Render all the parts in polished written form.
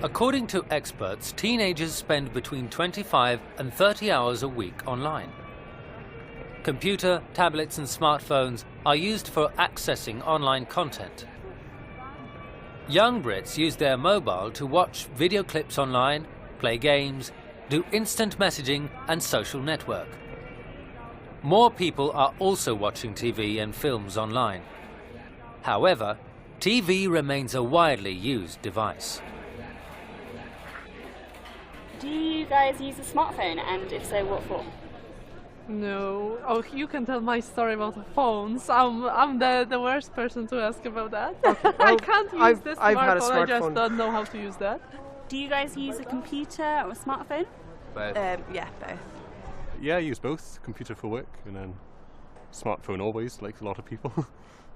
According to experts, teenagers spend between 25 and 30 hours a week online. Computer, tablets and smartphones are used for accessing online content. Young Brits use their mobile to watch video clips online, play games, do instant messaging and social network. More people are also watching TV and films online. However, TV remains a widely used device. Do you guys use a smartphone, and if so, what for? No. Oh, you can tell my story about the phones. I'm the worst person to ask about that. Okay, well, I can't use this smartphone. I just don't know how to use that. Do you guys use a computer or a smartphone? Both. Yeah, both. Yeah, I use both. Computer for work and then smartphone always, like a lot of people.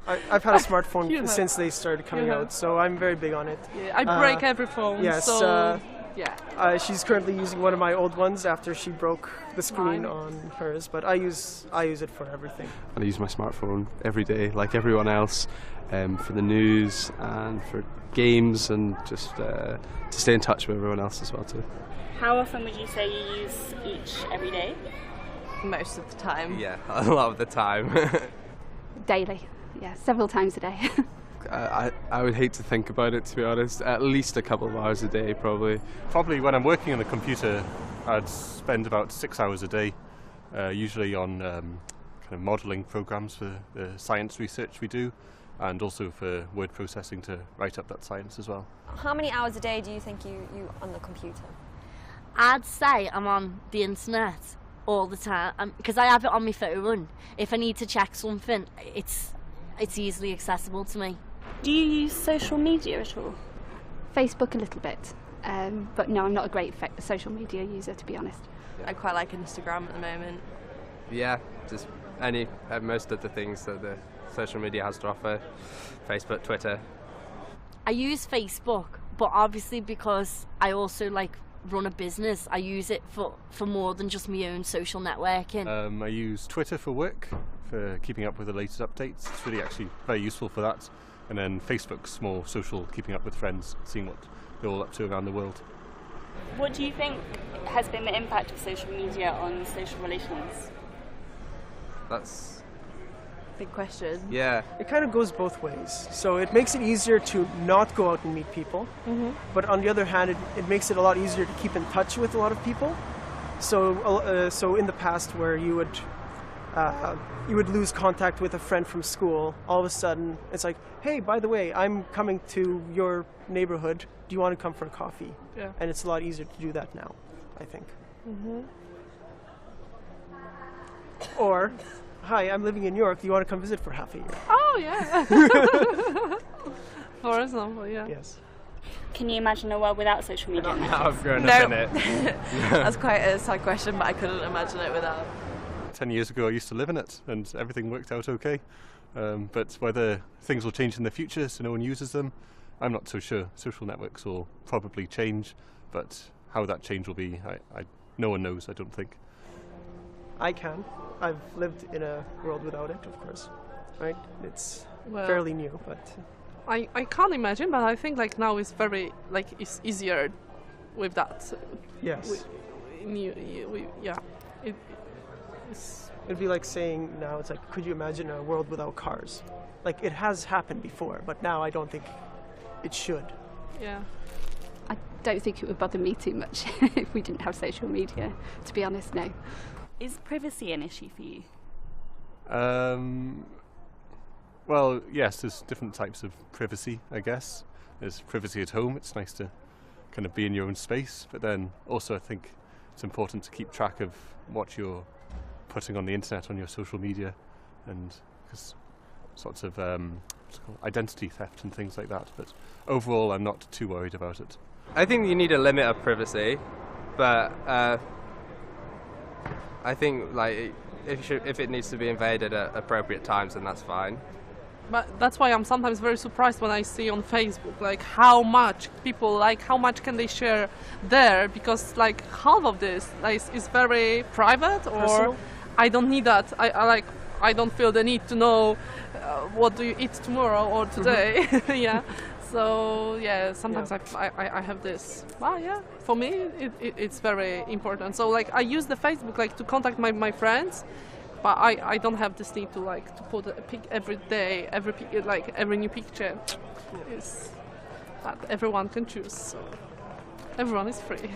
I've had a smartphone since they started coming out, so I'm very big on it. Yeah, I break every phone. Yes. So yeah. She's currently using one of my old ones after she broke the screen on hers, but I use it for everything. I use my smartphone every day, like everyone else, for the news and for games and just to stay in touch with everyone else as well too. How often would you say you use each every day? Most of the time. Yeah, a lot of the time. Daily, yeah, several times a day. I would hate to think about it, to be honest. At least a couple of hours a day, probably. Probably when I'm working on the computer, I'd spend about 6 hours a day, usually on kind of modelling programs for the science research we do, and also for word processing to write up that science as well. How many hours a day do you think you on the computer? I'd say I'm on the internet all the time because I have it on my phone. If I need to check something, it's easily accessible to me. Do you use social media at all? Facebook a little bit, but no, I'm not a great social media user, to be honest. I quite like Instagram at the moment. Yeah, just most of the things that the social media has to offer. Facebook, Twitter. I use Facebook, but obviously because I also run a business, I use it for more than just my own social networking. I use Twitter for work, for keeping up with the latest updates. It's really actually very useful for that. And then Facebook's more social, keeping up with friends, seeing what they're all up to around the world. What do you think has been the impact of social media on social relations? That's big question. Yeah. It kind of goes both ways. So it makes it easier to not go out and meet people, but on the other hand, it makes it a lot easier to keep in touch with a lot of people. So in the past, where you would lose contact with a friend from school, all of a sudden it's like, hey, by the way, I'm coming to your neighborhood. Do you want to come for a coffee? Yeah. And it's a lot easier to do that now, I think. Or, hi, I'm living in New York. Do you want to come visit for half a year? Oh, yeah. For example, yeah. Yes. Can you imagine a world without social media? Now I've grown up in it. That's quite a sad question, but I couldn't imagine it without. 10 years ago I used to live in it and everything worked out okay. But whether things will change in the future so no one uses them, I'm not so sure. Social networks will probably change, but how that change will be, no one knows, I don't think. I can. I've lived in a world without it, of course. Right? It's fairly new, but... I can't imagine, but I think now it's very, it's easier with that. Yes. It'd be like saying now, it's like, could you imagine a world without cars? Like, it has happened before, but now I don't think it should. Yeah. I don't think it would bother me too much if we didn't have social media, to be honest, no. Is privacy an issue for you? Well, yes, there's different types of privacy, I guess. There's privacy at home. It's nice to kind of be in your own space, but then also I think it's important to keep track of what you're putting on the internet, on your social media, and because sorts of identity theft and things like that. But overall, I'm not too worried about it. I think you need a limit of privacy, but I think if it needs to be invaded at appropriate times, then that's fine. But that's why I'm sometimes very surprised when I see on Facebook how much people how much can they share there, because half of this is very private, or personal? I don't need that. I I don't feel the need to know what do you eat tomorrow or today. Yeah. So yeah, sometimes I have this. Well, yeah, for me it's very important. So like I use the Facebook like to contact my friends, but I don't have this need to like to put a pic every day, every new picture. Is that everyone can choose. So everyone is free.